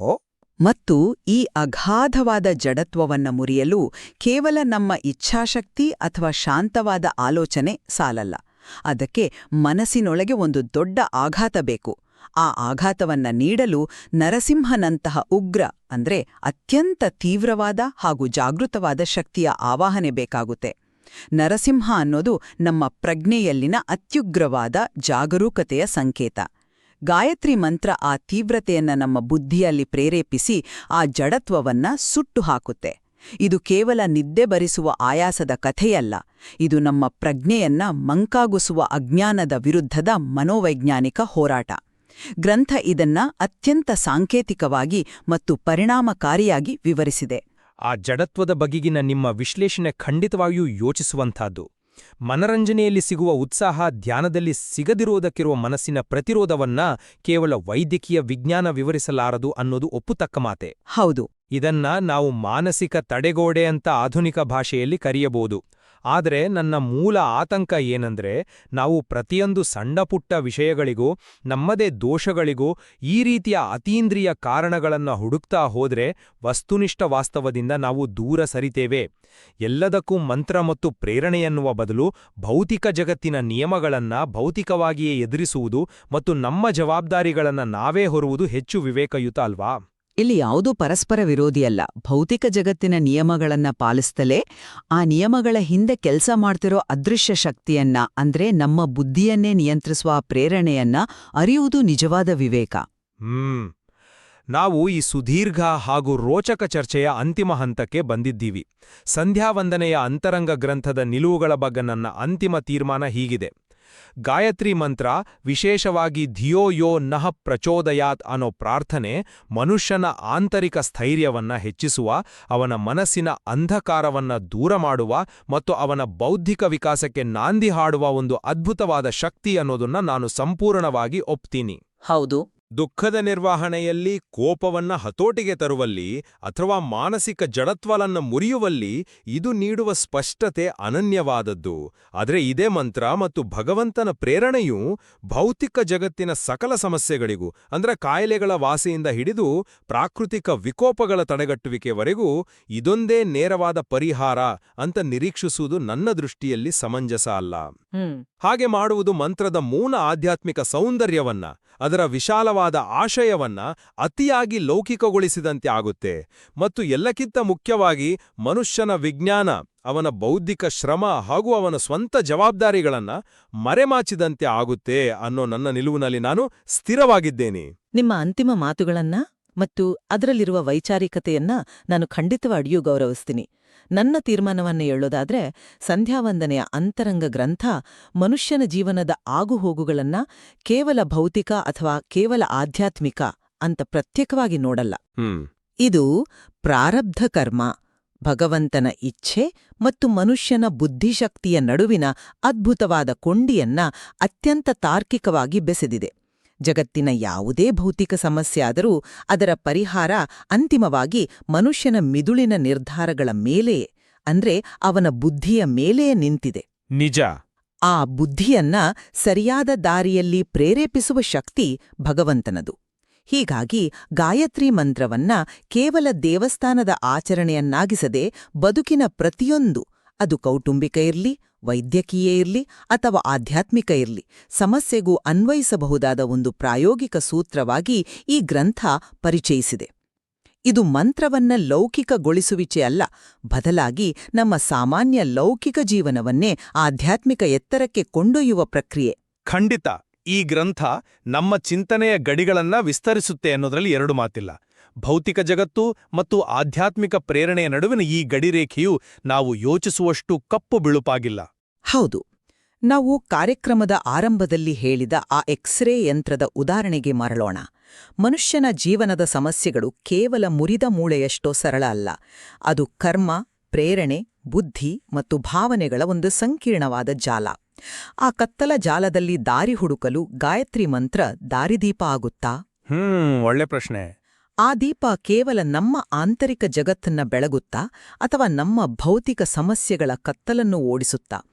ಮತ್ತು ಈ ಅಗಾಧವಾದ ಜಡತ್ವವನ್ನ ಮುರಿಯಲು ಕೇವಲ ನಮ್ಮ ಇಚ್ಛಾಶಕ್ತಿ ಅಥವಾ ಶಾಂತವಾದ ಆಲೋಚನೆ ಸಾಲಲ್ಲ. ಅದಕ್ಕೆ ಮನಸ್ಸಿನೊಳಗೆ ಒಂದು ದೊಡ್ಡ ಆಘಾತ ಬೇಕು. ಆ ಆಘಾತವನ್ನ ನೀಡಲು ನರಸಿಂಹನಂತಹ ಉಗ್ರ ಅಂದ್ರೆ ಅತ್ಯಂತ ತೀವ್ರವಾದ ಹಾಗೂ ಜಾಗೃತವಾದ ಶಕ್ತಿಯ ಆವಾಹನೆ ಬೇಕಾಗುತ್ತೆ. ನರಸಿಂಹ ಅನ್ನೋದು ನಮ್ಮ ಪ್ರಜ್ಞೆಯಲ್ಲಿನ ಅತ್ಯುಗ್ರವಾದ ಜಾಗರೂಕತೆಯ ಸಂಕೇತ. ಗಾಯತ್ರಿ ಮಂತ್ರ ಆ ತೀವ್ರತೆಯನ್ನ ನಮ್ಮ ಬುದ್ಧಿಯಲ್ಲಿ ಪ್ರೇರೇಪಿಸಿ ಆ ಜಡತ್ವವನ್ನ ಸುಟ್ಟು ಹಾಕುತ್ತೆ. ಇದು ಕೇವಲ ನಿದ್ದೆ ಬರಿಸುವ ಆಯಾಸದ ಕಥೆಯಲ್ಲ, ಇದು ನಮ್ಮ ಪ್ರಜ್ಞೆಯನ್ನ ಮಂಕಾಗಿಸುವ ಅಜ್ಞಾನದ ವಿರುದ್ಧದ ಮನೋವೈಜ್ಞಾನಿಕ ಹೋರಾಟ. ಗ್ರಂಥ ಇದನ್ನ ಅತ್ಯಂತ ಸಾಂಕೇತಿಕವಾಗಿ ಮತ್ತು ಪರಿಣಾಮಕಾರಿಯಾಗಿ ವಿವರಿಸಿದೆ. ಆ ಜಡತ್ವದ ಬಗೆಗಿನ ನಿಮ್ಮ ವಿಶ್ಲೇಷಣೆ ಖಂಡಿತವಾಗಿಯೂ ಯೋಚಿಸುವಂಥದ್ದು. ಮನರಂಜನೆಯಲ್ಲಿ ಸಿಗುವ ಉತ್ಸಾಹ ಧ್ಯಾನದಲ್ಲಿ ಸಿಗದಿರುವುದಕ್ಕಿರುವ ಮನಸ್ಸಿನ ಪ್ರತಿರೋಧವನ್ನ ಕೇವಲ ವೈದ್ಯಕೀಯ ವಿಜ್ಞಾನ ವಿವರಿಸಲಾರದು ಅನ್ನೋದು ಒಪ್ಪುತಕ್ಕ ಮಾತೆ. ಹೌದು. ಇದನ್ನ ನಾವು ಮಾನಸಿಕ ತಡೆಗೋಡೆ ಅಂತ ಆಧುನಿಕ ಭಾಷೆಯಲ್ಲಿ ಕರೆಯಬಹುದು. ಆದರೆ ನನ್ನ ಮೂಲ ಆತಂಕ ಏನಂದ್ರೆ, ನಾವು ಪ್ರತಿಯೊಂದು ಸಣ್ಣಪುಟ್ಟ ವಿಷಯಗಳಿಗೂ ನಮ್ಮದೇ ದೋಷಗಳಿಗೂ ಈ ರೀತಿಯ ಅತೀಂದ್ರಿಯ ಕಾರಣಗಳನ್ನ ಹುಡುಕ್ತಾ ಹೋದ್ರೆ ವಸ್ತುನಿಷ್ಠ ವಾಸ್ತವದಿಂದ ನಾವು ದೂರ ಸರಿತೇವೆ. ಎಲ್ಲದಕ್ಕೂ ಮಂತ್ರ ಮತ್ತು ಪ್ರೇರಣೆಯನ್ನುವ ಬದಲು ಭೌತಿಕ ಜಗತ್ತಿನ ನಿಯಮಗಳನ್ನ ಭೌತಿಕವಾಗಿಯೇ ಎದುರಿಸುವುದು ಮತ್ತು ನಮ್ಮ ಜವಾಬ್ದಾರಿಗಳನ್ನ ನಾವೇ ಹೊರುವುದು ಹೆಚ್ಚು ವಿವೇಕಯುತ ಅಲ್ವಾ? ಇಲ್ಲಿ ಯಾವುದೂ ಪರಸ್ಪರ ವಿರೋಧಿಯಲ್ಲ. ಭೌತಿಕ ಜಗತ್ತಿನ ನಿಯಮಗಳನ್ನ ಪಾಲಿಸ್ತಲೇ ಆ ನಿಯಮಗಳ ಹಿಂದೆ ಕೆಲಸ ಮಾಡ್ತಿರೋ ಅದೃಶ್ಯ ಶಕ್ತಿಯನ್ನ, ಅಂದ್ರೆ ನಮ್ಮ ಬುದ್ಧಿಯನ್ನೇ ನಿಯಂತ್ರಿಸುವ ಪ್ರೇರಣೆಯನ್ನ ಅರಿಯುವುದು ನಿಜವಾದ ವಿವೇಕ. ನಾವು ಈ ಸುದೀರ್ಘ ಹಾಗೂ ರೋಚಕ ಚರ್ಚೆಯ ಅಂತಿಮ ಹಂತಕ್ಕೆ ಬಂದಿದ್ದೀವಿ. ಸಂಧ್ಯಾವಂದನೆಯ ಅಂತರಂಗ ಗ್ರಂಥದ ನಿಲುವುಗಳ ಬಗ್ಗೆ ನನ್ನ ಅಂತಿಮ ತೀರ್ಮಾನ ಹೀಗಿದೆ. ಗಾಯತ್ರಿ ಮಂತ್ರ, ವಿಶೇಷವಾಗಿ ಧಿಯೋ ಯೋ ನಃ ಪ್ರಚೋದಯಾತ್ ಅನ್ನೋ ಪ್ರಾರ್ಥನೆ, ಮನುಷ್ಯನ ಆಂತರಿಕ ಸ್ಥೈರ್ಯವನ್ನ ಹೆಚ್ಚಿಸುವ, ಅವನ ಮನಸ್ಸಿನ ಅಂಧಕಾರವನ್ನ ದೂರ ಮಾಡುವ ಮತ್ತು ಅವನ ಬೌದ್ಧಿಕ ವಿಕಾಸಕ್ಕೆ ನಾಂದಿ ಹಾಡುವ ಒಂದು ಅದ್ಭುತವಾದ ಶಕ್ತಿ ಅನ್ನೋದನ್ನ ನಾನು ಸಂಪೂರ್ಣವಾಗಿ ಒಪ್ತೀನಿ. ಹೌದು. ದುಃಖದ ನಿರ್ವಹಣೆಯಲ್ಲಿ, ಕೋಪವನ್ನ ಹತೋಟಿಗೆ ತರುವಲ್ಲಿ ಅಥವಾ ಮಾನಸಿಕ ಜಡತ್ವಲನ್ನ ಮುರಿಯುವಲ್ಲಿ ಇದು ನೀಡುವ ಸ್ಪಷ್ಟತೆ ಅನನ್ಯವಾದದ್ದು. ಆದರೆ ಇದೇ ಮಂತ್ರ ಮತ್ತು ಭಗವಂತನ ಪ್ರೇರಣೆಯು ಭೌತಿಕ ಜಗತ್ತಿನ ಸಕಲ ಸಮಸ್ಯೆಗಳಿಗೂ, ಅಂದ್ರೆ ಕಾಯಿಲೆಗಳ ವಾಸಿಯಿಂದ ಹಿಡಿದು ಪ್ರಾಕೃತಿಕ ವಿಕೋಪಗಳ ತಡೆಗಟ್ಟುವಿಕೆವರೆಗೂ ಇದೊಂದೇ ನೇರವಾದ ಪರಿಹಾರ ಅಂತ ನಿರೀಕ್ಷಿಸುವುದು ನನ್ನ ದೃಷ್ಟಿಯಲ್ಲಿ ಸಮಂಜಸ ಅಲ್ಲ. ಹಾಗೆ ಮಾಡುವುದು ಮಂತ್ರದ ಮೂಲ ಆಧ್ಯಾತ್ಮಿಕ ಸೌಂದರ್ಯವನ್ನ, ಅದರ ವಿಶಾಲವಾದ ಆಶಯವನ್ನ ಅತಿಯಾಗಿ ಲೌಕಿಕಗೊಳಿಸಿದಂತೆ ಆಗುತ್ತೆ ಮತ್ತು ಎಲ್ಲಕ್ಕಿಂತ ಮುಖ್ಯವಾಗಿ ಮನುಷ್ಯನ ವಿಜ್ಞಾನ, ಅವನ ಬೌದ್ಧಿಕ ಶ್ರಮ ಹಾಗೂ ಅವನ ಸ್ವಂತ ಜವಾಬ್ದಾರಿಗಳನ್ನ ಮರೆಮಾಚಿದಂತೆ ಆಗುತ್ತೆ ಅನ್ನೋ ನನ್ನ ನಿಲುವಿನಲ್ಲಿ ನಾನು ಸ್ಥಿರವಾಗಿದ್ದೇನೆ. ನಿಮ್ಮ ಅಂತಿಮ ಮಾತುಗಳನ್ನ ಮತ್ತು ಅದರಲ್ಲಿರುವ ವೈಚಾರಿಕತೆಯನ್ನ ನಾನು ಖಂಡಿತವಾಗಿಯೂ ಗೌರವಿಸ್ತೀನಿ. ನನ್ನ ತೀರ್ಮಾನವನ್ನು ಹೇಳೋದಾದ್ರೆ, ಸಂಧ್ಯಾವಂದನೆಯ ಅಂತರಂಗ ಗ್ರಂಥ ಮನುಷ್ಯನ ಜೀವನದ ಆಗುಹೋಗುಗಳನ್ನ ಕೇವಲ ಭೌತಿಕ ಅಥವಾ ಕೇವಲ ಆಧ್ಯಾತ್ಮಿಕ ಅಂತ ಪ್ರತ್ಯೇಕವಾಗಿ ನೋಡಲ್ಲ. ಇದು ಪ್ರಾರಬ್ಧ ಕರ್ಮ, ಭಗವಂತನ ಇಚ್ಛೆ ಮತ್ತು ಮನುಷ್ಯನ ಬುದ್ಧಿಶಕ್ತಿಯ ನಡುವಿನ ಅದ್ಭುತವಾದ ಕೊಂಡಿಯನ್ನ ಅತ್ಯಂತ ತಾರ್ಕಿಕವಾಗಿ ಬೆಸೆದಿದೆ. ಜಗತ್ತಿನ ಯಾವುದೇ ಭೌತಿಕ ಸಮಸ್ಯೆ ಆದರೂ ಅದರ ಪರಿಹಾರ ಅಂತಿಮವಾಗಿ ಮನುಷ್ಯನ ಮಿದುಳಿನ ನಿರ್ಧಾರಗಳ ಮೇಲೆಯೇ, ಅಂದ್ರೆ ಅವನ ಬುದ್ಧಿಯ ಮೇಲೆಯೇ ನಿಂತಿದೆ. ನಿಜ. ಆ ಬುದ್ಧಿಯನ್ನ ಸರಿಯಾದ ದಾರಿಯಲ್ಲಿ ಪ್ರೇರೇಪಿಸುವ ಶಕ್ತಿ ಭಗವಂತನದು. ಹೀಗಾಗಿ ಗಾಯತ್ರಿ ಮಂತ್ರವನ್ನ ಕೇವಲ ದೇವಸ್ಥಾನದ ಆಚರಣೆಯನ್ನಾಗಿಸದೆ ಬದುಕಿನ ಪ್ರತಿಯೊಂದು, ಅದು ಕೌಟುಂಬಿಕ ಇರ್ಲಿ, ವೈದ್ಯಕೀಯ ಇರ್ಲಿ ಅಥವಾ ಆಧ್ಯಾತ್ಮಿಕ ಇರ್ಲಿ, ಸಮಸ್ಯೆಗೂ ಅನ್ವಯಿಸಬಹುದಾದ ಒಂದು ಪ್ರಾಯೋಗಿಕ ಸೂತ್ರವಾಗಿ ಈ ಗ್ರಂಥ ಪರಿಚಯಿಸಿದೆ. ಇದು ಮಂತ್ರವನ್ನ ಲೌಕಿಕಗೊಳಿಸುವಿಕೆ ಅಲ್ಲ, ಬದಲಾಗಿ ನಮ್ಮ ಸಾಮಾನ್ಯ ಲೌಕಿಕ ಜೀವನವನ್ನೇ ಆಧ್ಯಾತ್ಮಿಕ ಎತ್ತರಕ್ಕೆ ಕೊಂಡೊಯ್ಯುವ ಪ್ರಕ್ರಿಯೆ. ಖಂಡಿತ ಈ ಗ್ರಂಥ ನಮ್ಮ ಚಿಂತನೆಯ ಗಡಿಗಳನ್ನ ವಿಸ್ತರಿಸುತ್ತೆ ಅನ್ನೋದ್ರಲ್ಲಿ ಎರಡು ಮಾತಿಲ್ಲ. ಭೌತಿಕ ಜಗತ್ತು ಮತ್ತು ಆಧ್ಯಾತ್ಮಿಕ ಪ್ರೇರಣೆಯ ನಡುವಿನ ಈ ಗಡಿರೇಖೆಯು ನಾವು ಯೋಚಿಸುವಷ್ಟು ಕಪ್ಪು ಬಿಳುಪಾಗಿಲ್ಲ. ಹೌದು. ನಾವು ಕಾರ್ಯಕ್ರಮದ ಆರಂಭದಲ್ಲಿ ಹೇಳಿದ ಆ ಎಕ್ಸ್ರೇ ಯಂತ್ರದ ಉದಾಹರಣೆಗೆ ಮರಳೋಣ. ಮನುಷ್ಯನ ಜೀವನದ ಸಮಸ್ಯೆಗಳು ಕೇವಲ ಮುರಿದ ಮೂಳೆಯಷ್ಟೋ ಸರಳ ಅಲ್ಲ. ಅದು ಕರ್ಮ, ಪ್ರೇರಣೆ, ಬುದ್ಧಿ ಮತ್ತು ಭಾವನೆಗಳ ಒಂದು ಸಂಕೀರ್ಣವಾದ ಜಾಲ. ಆ ಕತ್ತಲ ಜಾಲದಲ್ಲಿ ದಾರಿ ಹುಡುಕಲು ಗಾಯತ್ರಿ ಮಂತ್ರ ದಾರಿದೀಪ ಆಗುತ್ತಾ? ಒಳ್ಳೆ ಪ್ರಶ್ನೆ. ಆ ದೀಪ ಕೇವಲ ನಮ್ಮ ಆಂತರಿಕ ಜಗತ್ತನ್ನ ಬೆಳಗುತ್ತಾ ಅಥವಾ ನಮ್ಮ ಭೌತಿಕ ಸಮಸ್ಯೆಗಳ ಕತ್ತಲನ್ನು ಓಡಿಸುತ್ತಾ?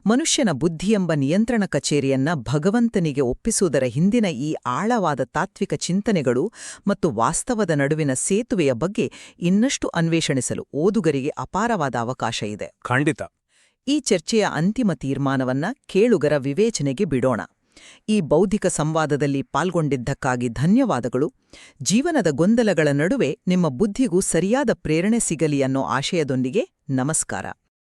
ಮನುಷ್ಯನ ಬುದ್ಧಿಯೆಂಬ ನಿಯಂತ್ರಣ ಕಚೇರಿಯನ್ನ ಭಗವಂತನಿಗೆ ಒಪ್ಪಿಸುವುದರ ಹಿಂದಿನ ಈ ಆಳವಾದ ತಾತ್ವಿಕ ಚಿಂತನೆಗಳು ಮತ್ತು ವಾಸ್ತವದ ನಡುವಿನ ಸೇತುವೆಯ ಬಗ್ಗೆ ಇನ್ನಷ್ಟು ಅನ್ವೇಷಣಿಸಲು ಓದುಗರಿಗೆ ಅಪಾರವಾದ ಅವಕಾಶ ಇದೆ. ಖಂಡಿತ. ಈ ಚರ್ಚೆಯ ಅಂತಿಮ ತೀರ್ಮಾನವನ್ನ ಕೇಳುಗರ ವಿವೇಚನೆಗೆ ಬಿಡೋಣ. ಈ ಬೌದ್ಧಿಕ ಸಂವಾದದಲ್ಲಿ ಪಾಲ್ಗೊಂಡಿದ್ದಕ್ಕಾಗಿ ಧನ್ಯವಾದಗಳು. ಜೀವನದ ಗೊಂದಲಗಳ ನಡುವೆ ನಿಮ್ಮ ಬುದ್ಧಿಗೂ ಸರಿಯಾದ ಪ್ರೇರಣೆ ಸಿಗಲಿ ಅನ್ನೋ ಆಶಯದೊಂದಿಗೆ ನಮಸ್ಕಾರ.